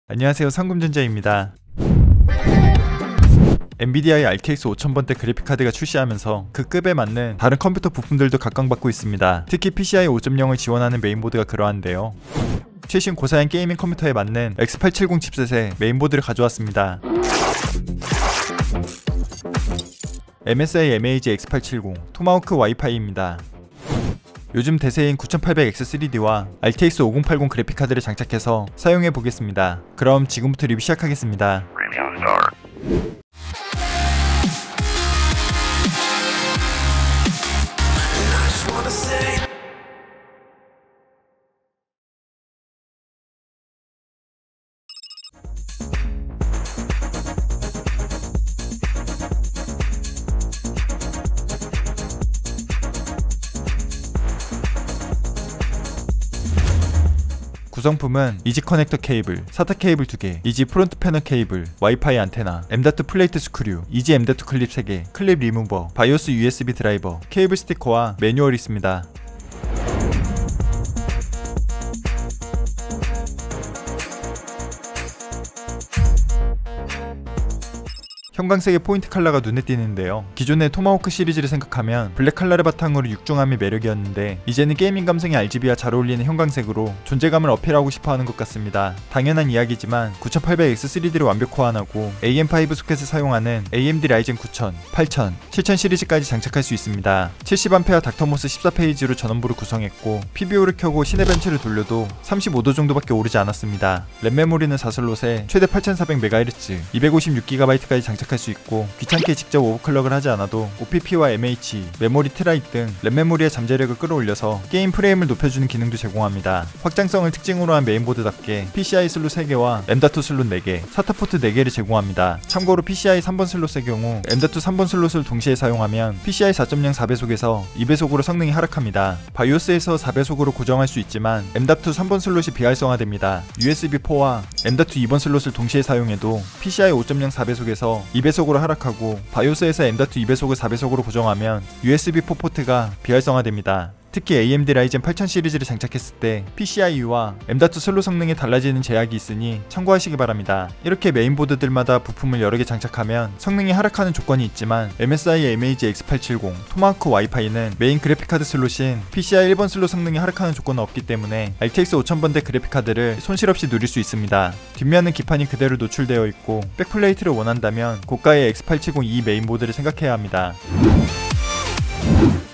안녕하세요, 상금전자입니다. 엔비디아의 RTX 5000번대 그래픽카드가 출시하면서 그 급에 맞는 다른 컴퓨터 부품들도 각광받고 있습니다. 특히 PCIe 5.0을 지원하는 메인보드가 그러한데요. 최신 고사양 게이밍 컴퓨터에 맞는 X870 칩셋의 메인보드를 가져왔습니다. MSI MAG X870 토마호크 와이파이입니다. 요즘 대세인 9800X3D와 RTX 5080 그래픽카드를 장착해서 사용해 보겠습니다. 그럼 지금부터 리뷰 시작하겠습니다. 구성품은 이지 커넥터 케이블, 사타 케이블 2개, 이지 프론트 패널 케이블, 와이파이 안테나, M.2 플레이트 스크류, 이지 M.2 클립 3개, 클립 리무버, 바이오스 USB 드라이버, 케이블 스티커와 매뉴얼이 있습니다. 형광색의 포인트 컬러가 눈에 띄는데요. 기존의 토마호크 시리즈를 생각하면 블랙 컬러를 바탕으로 육중함이 매력이었는데 이제는 게이밍 감성의 RGB와 잘 어울리는 형광색으로 존재감을 어필하고 싶어하는 것 같습니다. 당연한 이야기지만 9800X3D를 완벽 호환하고 AM5 소켓을 사용하는 AMD 라이젠 9000, 8000, 7000 시리즈까지 장착할 수 있습니다. 70A 닥터모스 14페이지로 전원부를 구성했고 PBO를 켜고 시내 벤치를 돌려도 35도 정도밖에 오르지 않았습니다. 램 메모리는 4슬롯에 최대 8400MHz, 256GB까지 장착할 수 있고 귀찮게 직접 오버클럭을 하지 않아도 OPP와 MH, 메모리 트라이 등 램 메모리의 잠재력을 끌어올려서 게임 프레임을 높여주는 기능도 제공합니다. 확장성을 특징으로 한 메인보드답게 PCI 슬롯 3개와 M.2 슬롯 4개, SATA 포트 4개를 제공합니다. 참고로 PCI 3번 슬롯의 경우 M.2 3번 슬롯을 동시에 사용하면 PCI 4.0 4배속에서 2배속으로 성능이 하락합니다. 바이오스에서 4배속으로 고정할 수 있지만 M.2 3번 슬롯이 비활성화됩니다. USB4와 M.2 2번 슬롯을 동시에 사용해도 PCI 5.0 4배속에서 2배속으로 하락하고 바이오스에서 M.2 2배속을 4배속으로 고정하면 USB4 포트가 비활성화됩니다. 특히 AMD 라이젠 8000 시리즈를 장착했을 때 PCIe와 M.2 슬롯 성능이 달라지는 제약이 있으니 참고하시기 바랍니다. 이렇게 메인보드들마다 부품을 여러 개 장착하면 성능이 하락하는 조건이 있지만 MSI MAG X870 토마호크 와이파이는 메인 그래픽카드 슬롯인 PCI 1번 슬롯 성능이 하락하는 조건은 없기 때문에 RTX 5000번대 그래픽카드를 손실 없이 누릴 수 있습니다. 뒷면은 기판이 그대로 노출되어 있고 백플레이트를 원한다면 고가의 X870E 메인보드를 생각해야 합니다.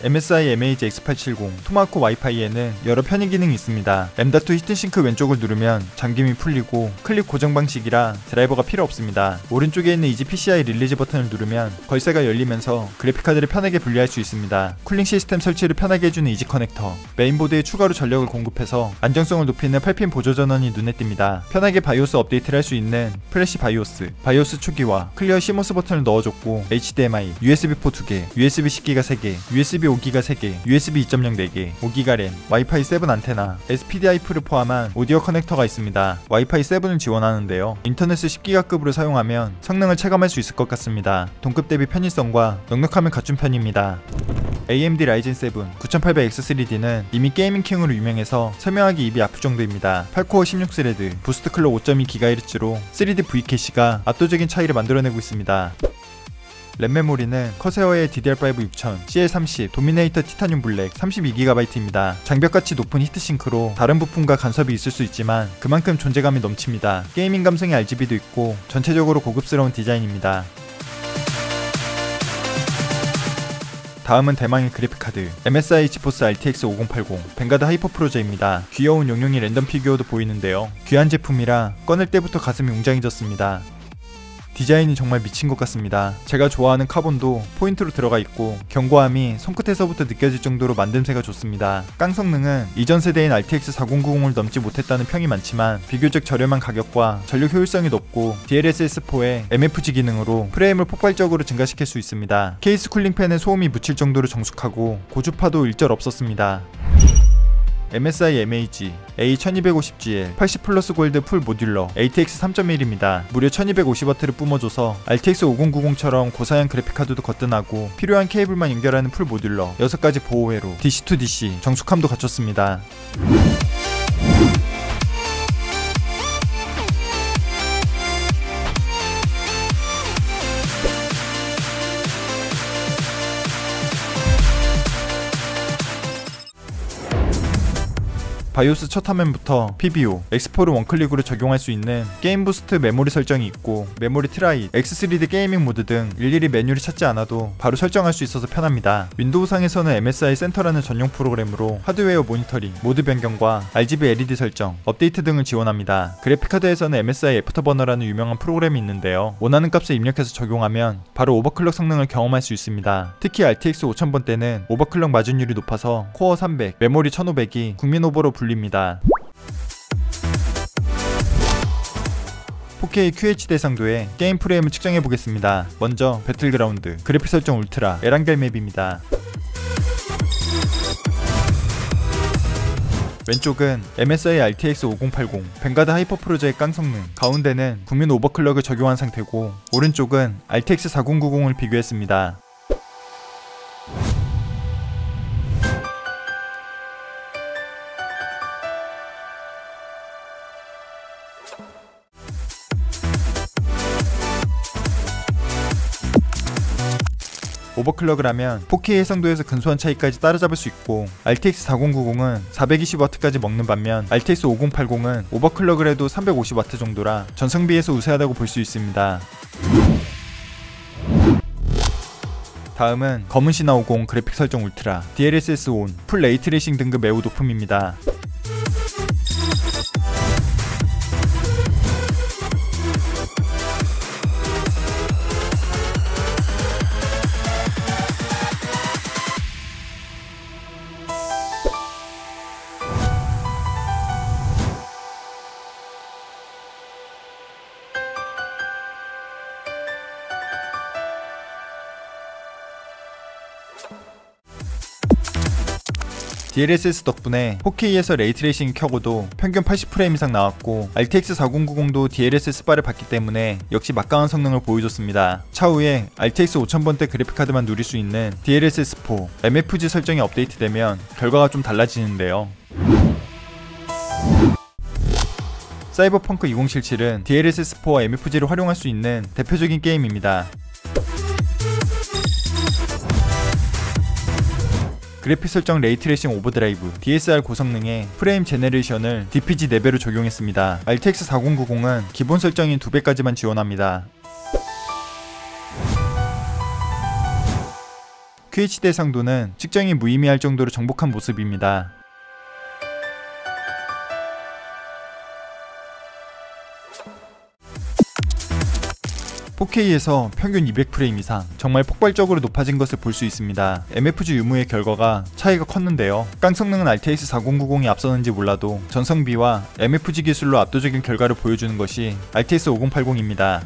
MSI MAG X870 토마호크 와이파이에는 여러 편의 기능이 있습니다. M.2 히트싱크 왼쪽을 누르면 잠김이 풀리고 클릭 고정 방식이라 드라이버가 필요 없습니다. 오른쪽에 있는 이지 PCI 릴리즈 버튼을 누르면 걸쇠가 열리면서 그래픽카드를 편하게 분리할 수 있습니다. 쿨링 시스템 설치를 편하게 해주는 이지 커넥터, 메인보드에 추가로 전력을 공급해서 안정성을 높이는 8핀 보조 전원이 눈에 띕니다. 편하게 바이오스 업데이트를 할 수 있는 플래시 바이오스, 바이오스 초기화, 클리어 시모스 버튼을 넣어줬고 HDMI, USB4 2개, USB 10기가 3개, USB 5기가 3개, USB 2.0 4개, 5기가 램, 와이파이 7 안테나, SPDIF를 포함한 오디오 커넥터가 있습니다. 와이파이 7을 지원하는데요. 인터넷을 10기가급으로 사용하면 성능을 체감할 수 있을 것 같습니다. 동급 대비 편의성과 넉넉함을 갖춘 편입니다. AMD 라이젠 7 9800X3D는 이미 게이밍 킹으로 유명해서 설명하기 입이 아플 정도입니다. 8코어 16스레드, 부스트 클럭 5.2GHz로 3D V 캐시가 압도적인 차이를 만들어내고 있습니다. 램 메모리는 커세어의 DDR5 6000, CL30, 도미네이터 티타늄 블랙 32GB입니다. 장벽같이 높은 히트싱크로 다른 부품과 간섭이 있을 수 있지만 그만큼 존재감이 넘칩니다. 게이밍 감성의 RGB도 있고 전체적으로 고급스러운 디자인입니다. 다음은 대망의 그래픽카드 MSI 지포스 RTX 5080 뱅가드 하이퍼프로저입니다. 귀여운 용용이 랜덤 피규어도 보이는데요. 귀한 제품이라 꺼낼 때부터 가슴이 웅장해졌습니다. 디자인이 정말 미친 것 같습니다. 제가 좋아하는 카본도 포인트로 들어가 있고 견고함이 손끝에서부터 느껴질 정도로 만듦새가 좋습니다. 깡 성능은 이전 세대인 RTX 4090을 넘지 못했다는 평이 많지만 비교적 저렴한 가격과 전력 효율성이 높고 DLSS4의 MFG 기능으로 프레임을 폭발적으로 증가시킬 수 있습니다. 케이스 쿨링팬에 소음이 묻힐 정도로 정숙하고 고주파도 일절 없었습니다. MSI MAG A1250GL 80플러스 골드 풀 모듈러 ATX 3.1입니다. 무려 1250W를 뿜어줘서 RTX 5090처럼 고사양 그래픽카드도 거뜬하고 필요한 케이블만 연결하는 풀 모듈러 6가지 보호회로 DC-to-DC 정숙함도 갖췄습니다. 바이오스 첫 화면부터 PBO, X4를 원클릭으로 적용할 수 있는 게임 부스트 메모리 설정이 있고 메모리 트라이, X3D 게이밍 모드 등 일일이 메뉴를 찾지 않아도 바로 설정할 수 있어서 편합니다. 윈도우상에서는 MSI 센터라는 전용 프로그램으로 하드웨어 모니터링, 모드 변경과 RGB LED 설정, 업데이트 등을 지원합니다. 그래픽카드에서는 MSI 애프터버너라는 유명한 프로그램이 있는데요. 원하는 값을 입력해서 적용하면 바로 오버클럭 성능을 경험할 수 있습니다. 특히 RTX 5000번 때는 오버클럭 마진율이 높아서 코어 300, 메모리 1500이 국민 오버로 불립니다. 4K QHD 해상도의 게임 프레임을 측정해 보겠습니다. 먼저 배틀그라운드, 그래픽 설정 울트라, 에란겔 맵입니다. 왼쪽은 MSI RTX 5080, 뱅가드 하이퍼프로저의 깡성능, 가운데는 국민 오버클럭을 적용한 상태고 오른쪽은 RTX 4090을 비교했습니다. 오버클럭을 하면 4K 해상도에서 근소한 차이까지 따라잡을 수 있고 RTX 4090은 420W까지 먹는 반면 RTX 5080은 오버클럭을 해도 350W 정도라 전성비에서 우세하다고 볼 수 있습니다. 다음은 검은 신화 50 그래픽 설정 울트라, DLSS 온, 풀 레이트레이싱 등급 매우 높음입니다. DLSS 덕분에 4K에서 레이트레이싱이 켜고도 평균 80프레임 이상 나왔고 RTX 4090도 DLSS 바를 받기 때문에 역시 막강한 성능을 보여줬습니다. 차후에 RTX 5000번대 그래픽카드만 누릴 수 있는 DLSS4, MFG 설정이 업데이트되면 결과가 좀 달라지는데요. 사이버펑크 2077은 DLSS4와 MFG를 활용할 수 있는 대표적인 게임입니다. 그래픽 설정 레이트레이싱 오버드라이브, DSR 고성능에 프레임 제네레이션을 DPG 4배로 적용했습니다. RTX 4090은 기본 설정인 2배까지만 지원합니다. QHD 해상도는 측정이 무의미할 정도로 정복한 모습입니다. 4K에서 평균 200프레임 이상, 정말 폭발적으로 높아진 것을 볼 수 있습니다. MFG 유무의 결과가 차이가 컸는데요. 깡성능은 RTX 4090이 앞서는지 몰라도 전성비와 MFG 기술로 압도적인 결과를 보여주는 것이 RTX 5080입니다.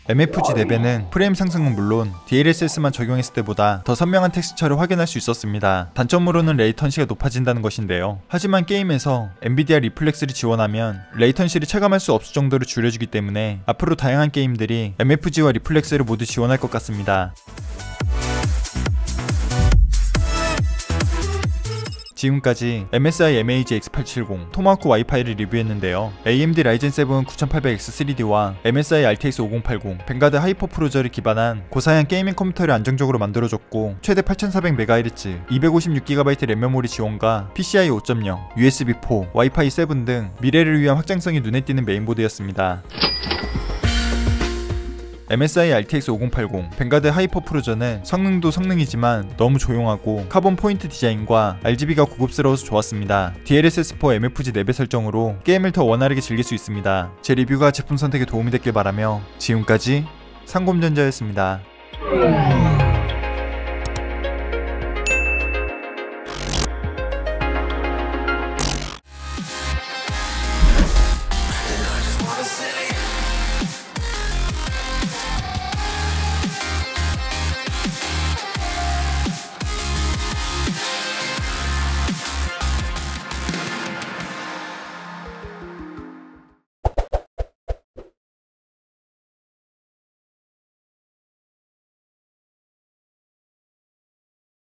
MFG 4배는 프레임 상승은 물론 DLSS만 적용했을 때보다 더 선명한 텍스처를 확인할 수 있었습니다. 단점으로는 레이턴시가 높아진다는 것인데요. 하지만 게임에서 엔비디아 리플렉스를 지원하면 레이턴시를 체감할 수 없을 정도로 줄여주기 때문에 앞으로 다양한 게임들이 MFG와 리플렉스를 모두 지원할 것 같습니다. 지금까지 MSI MAG X870 토마호크 와이파이를 리뷰했는데요. AMD 라이젠 7 9800X3D와 MSI RTX 5080 뱅가드 하이퍼프로저를 기반한 고사양 게이밍 컴퓨터를 안정적으로 만들어줬고 최대 8400MHz, 256GB 램 메모리 지원과 PCIe 5.0, USB4, 와이파이 7 등 미래를 위한 확장성이 눈에 띄는 메인보드였습니다. MSI RTX 5080 뱅가드 하이퍼프로저는 성능도 성능이지만 너무 조용하고 카본 포인트 디자인과 RGB가 고급스러워서 좋았습니다. DLSS4 MFG 4배 설정으로 게임을 더 원활하게 즐길 수 있습니다. 제 리뷰가 제품 선택에 도움이 됐길 바라며 지금까지 상곰전자였습니다.